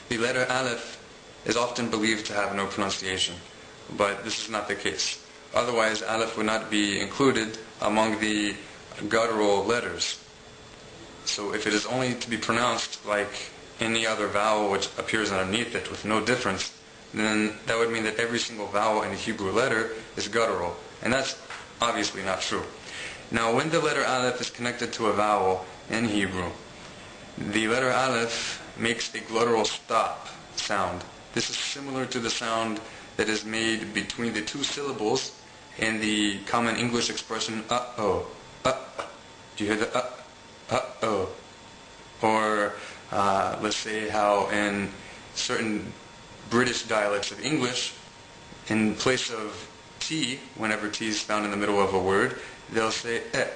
The letter Aleph is often believed to have no pronunciation, but this is not the case. Otherwise, Aleph would not be included among the guttural letters. So if it is only to be pronounced like any other vowel which appears underneath it with no difference, then that would mean that every single vowel in the Hebrew letter is guttural. And that's obviously not true. Now, when the letter Aleph is connected to a vowel in Hebrew, the letter Aleph makes a glottal stop sound. This is similar to the sound that is made between the two syllables in the common English expression uh-oh. Do you hear the uh-oh? Or let's say how in certain British dialects of English, in place of T, whenever T is found in the middle of a word, they'll say eh.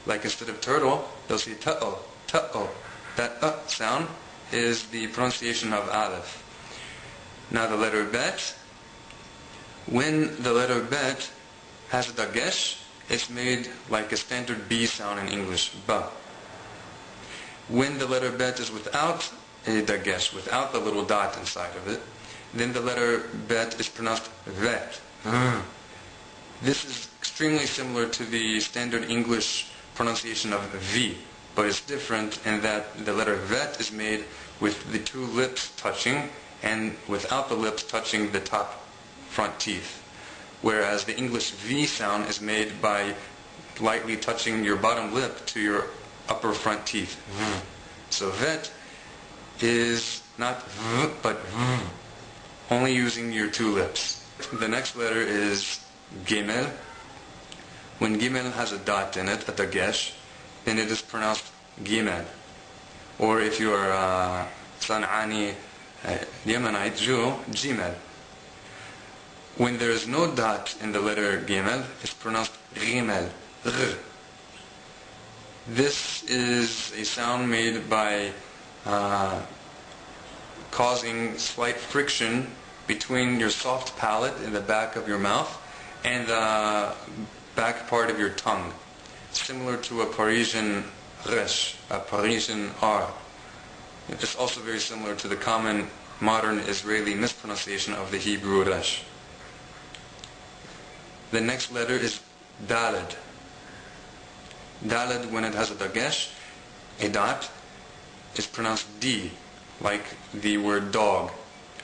Like instead of turtle, they'll say ta'o, ta'o. That sound is the pronunciation of Aleph. Now the letter Bet, when the letter Bet has a dagesh, it's made like a standard B sound in English, ba. When the letter Bet is without a dagesh, without the little dot inside of it, then the letter Bet is pronounced vet. This is extremely similar to the standard English pronunciation of V, but it's different in that the letter vet is made with the two lips touching and without the lips touching the top front teeth. Whereas the English V sound is made by lightly touching your bottom lip to your upper front teeth. So vet is not v, but v, only using your two lips. The next letter is Gimel. When Gimel has a dot in it, a dagesh, then it is pronounced Gimel. Or if you are San'ani Yemenite Jew, Gimel. When there is no dot in the letter Gimel, it's pronounced Gimel. This is a sound made by causing slight friction between your soft palate in the back of your mouth and the back part of your tongue, similar to a Parisian resh, a Parisian R. It's also very similar to the common modern Israeli mispronunciation of the Hebrew resh. The next letter is Daled. Daled, when it has a dagesh, a dot, is pronounced D, like the word dog.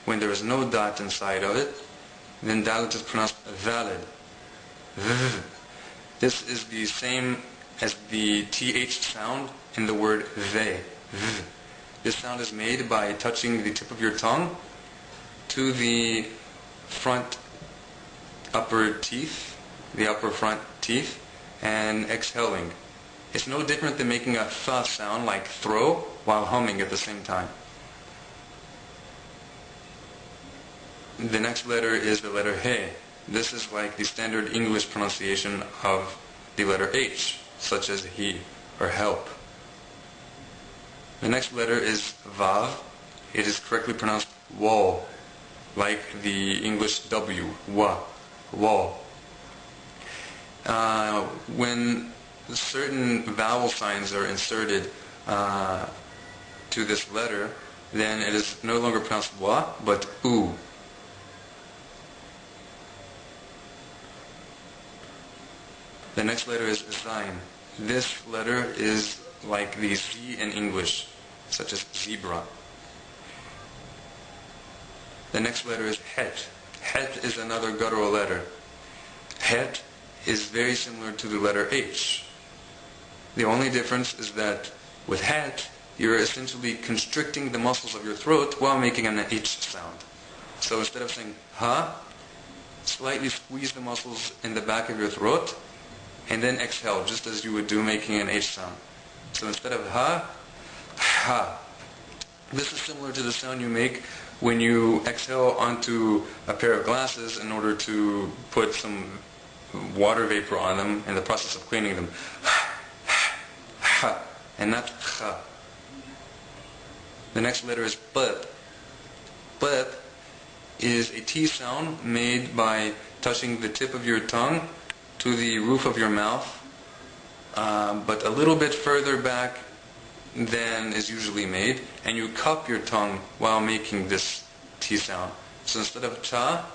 When there is no dot inside of it, then Daled is pronounced Valid. This is the same as the TH sound in the word they. This sound is made by touching the tip of your tongue to the front upper teeth, the upper front teeth, and exhaling. It's no different than making a th sound like throw while humming at the same time. The next letter is the letter He. This is like the standard English pronunciation of the letter H, such as he or help. The next letter is Vav. It is correctly pronounced wall, like the English W, wa, wall. When certain vowel signs are inserted to this letter, then it is no longer pronounced wa, but u. The next letter is Zain. This letter is like the Z in English, such as zebra. The next letter is Het. Het is another guttural letter. Het is very similar to the letter H. The only difference is that with Het, you're essentially constricting the muscles of your throat while making an H sound. So instead of saying ha, slightly squeeze the muscles in the back of your throat, and then exhale, just as you would do making an H sound. So instead of ha, ha. This is similar to the sound you make when you exhale onto a pair of glasses in order to put some water vapor on them in the process of cleaning them. Ha, and not ha. The next letter is Pep. Pep is a T sound made by touching the tip of your tongue to the roof of your mouth, but a little bit further back than is usually made, and you cup your tongue while making this T sound. So instead of cha,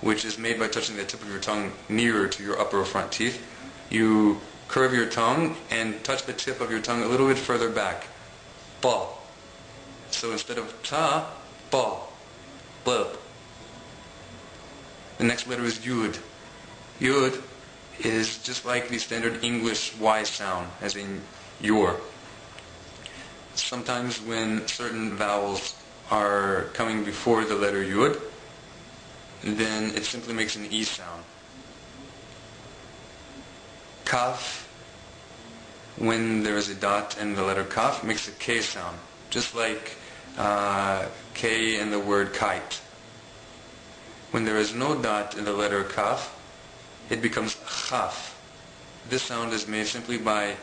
which is made by touching the tip of your tongue nearer to your upper front teeth, you curve your tongue and touch the tip of your tongue a little bit further back. Ba. So instead of cha, ba. Ba. The next letter is yud. Yud is just like the standard English Y sound, as in your. Sometimes when certain vowels are coming before the letter yud, then it simply makes an E sound. Kaf, when there is a dot in the letter kaf, makes a K sound, just like K in the word kite. When there is no dot in the letter kaf, it becomes chaf. This sound is made simply by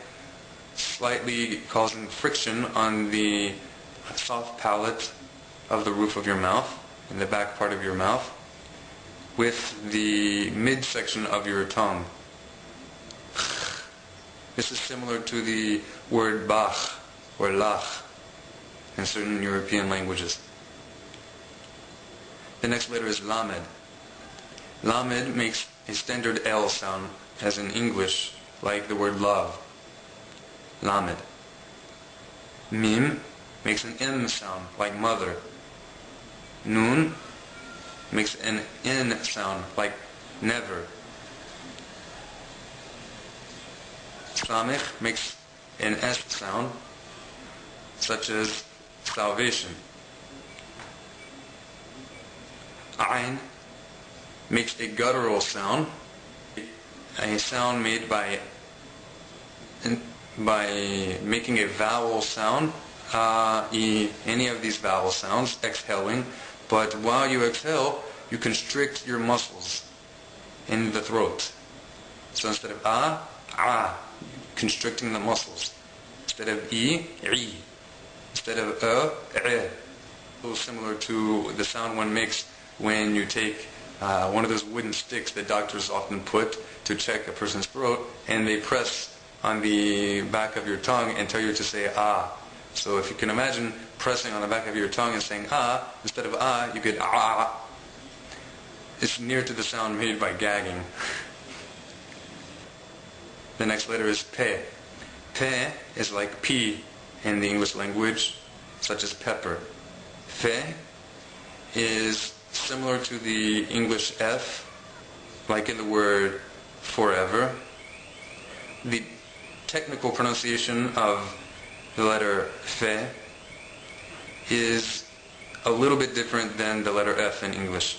slightly causing friction on the soft palate of the roof of your mouth, in the back part of your mouth, with the midsection of your tongue. This is similar to the word bach or lach in certain European languages. The next letter is lamed. Lamed makes a standard L sound, as in English, like the word love. Lamed. Mim makes an M sound, like mother. Nun makes an N sound, like never. Samech makes an S sound, such as salvation. Ain makes a guttural sound, a sound made by making a vowel sound, any of these vowel sounds, exhaling, but while you exhale, you constrict your muscles in the throat. So instead of ah, constricting the muscles. Instead of I. Instead of a little similar to the sound one makes when you take one of those wooden sticks that doctors often put to check a person's throat, and they press on the back of your tongue and tell you to say ah. So if you can imagine pressing on the back of your tongue and saying ah, instead of you get ah. It's near to the sound made by gagging. The next letter is pe. Pe is like P in the English language, such as pepper. Fe is similar to the English F, like in the word forever. The technical pronunciation of the letter fe is a little bit different than the letter F in English.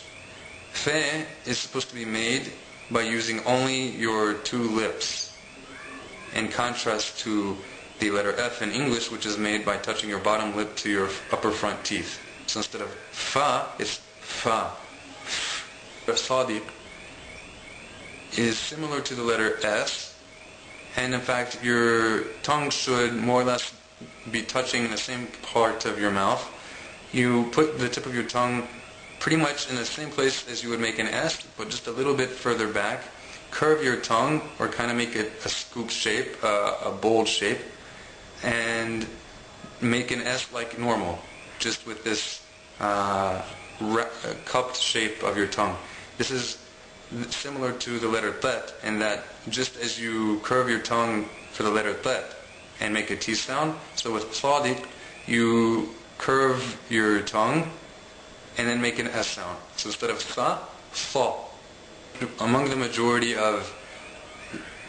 Fe is supposed to be made by using only your two lips, in contrast to the letter F in English, which is made by touching your bottom lip to your upper front teeth. So instead of fa, it's fa. Sadiq is similar to the letter S, and in fact your tongue should more or less be touching the same part of your mouth. You put the tip of your tongue pretty much in the same place as you would make an S, but just a little bit further back. Curve your tongue, or kind of make it a scoop shape, a bold shape, and make an S like normal, just with this cupped shape of your tongue. This is similar to the letter tet, in that just as you curve your tongue for the letter tet and make a T sound, so with sadiq, you curve your tongue and then make an S sound. So instead of sa, sa. Among the majority of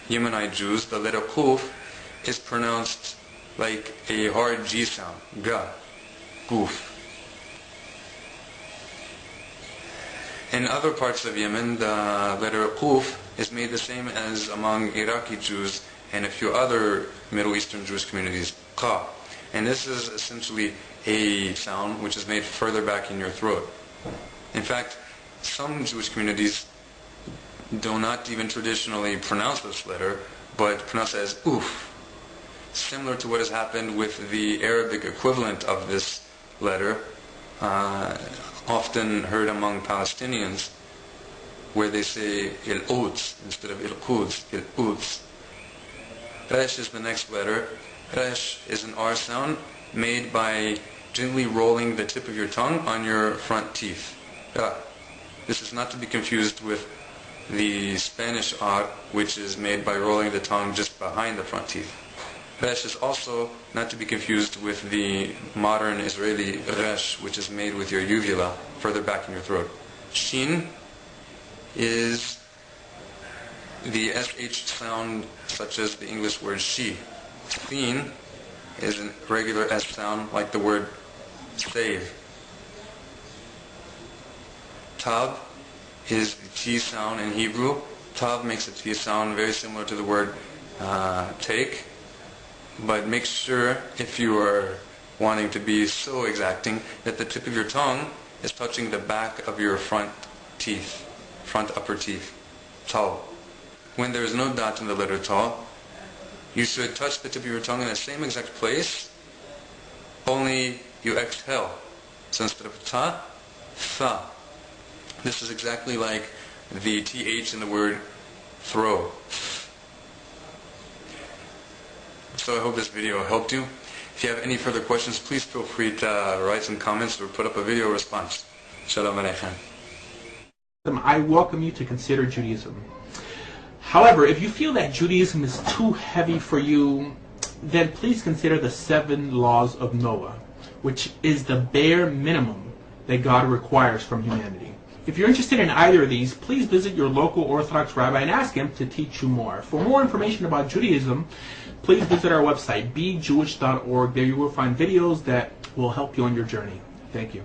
Yemenite Jews, the letter Quf is pronounced like a hard G sound, ga, Quf. In other parts of Yemen, the letter Quf is made the same as among Iraqi Jews and a few other Middle Eastern Jewish communities, qa. And this is essentially a sound which is made further back in your throat. In fact, some Jewish communities do not even traditionally pronounce this letter, but pronounce it as oof, similar to what has happened with the Arabic equivalent of this letter, often heard among Palestinians, where they say il-Quds instead of il-Quds, il-Quds. Resh is the next letter. Resh is an R sound made by gently rolling the tip of your tongue on your front teeth. This is not to be confused with the Spanish R, which is made by rolling the tongue just behind the front teeth. Resh is also not to be confused with the modern Israeli resh, which is made with your uvula further back in your throat. Shin is the SH sound, such as the English word she. Sin is a regular S sound, like the word save. Tav is the T sound in Hebrew. Tav makes a T sound very similar to the word take, but make sure, if you are wanting to be so exacting, that the tip of your tongue is touching the back of your front teeth, front upper teeth. Tav. When there is no dot in the letter Ta, you should touch the tip of your tongue in the same exact place, only you exhale. So instead of ta, tha. This is exactly like the th in the word throw. So I hope this video helped you. If you have any further questions, please feel free to write some comments or put up a video response. Shalom Aleichem. I welcome you to consider Judaism. However, if you feel that Judaism is too heavy for you, then please consider the 7 laws of Noah, which is the bare minimum that God requires from humanity. If you're interested in either of these, please visit your local Orthodox rabbi and ask him to teach you more. For more information about Judaism, please visit our website, bejewish.org. There you will find videos that will help you on your journey. Thank you.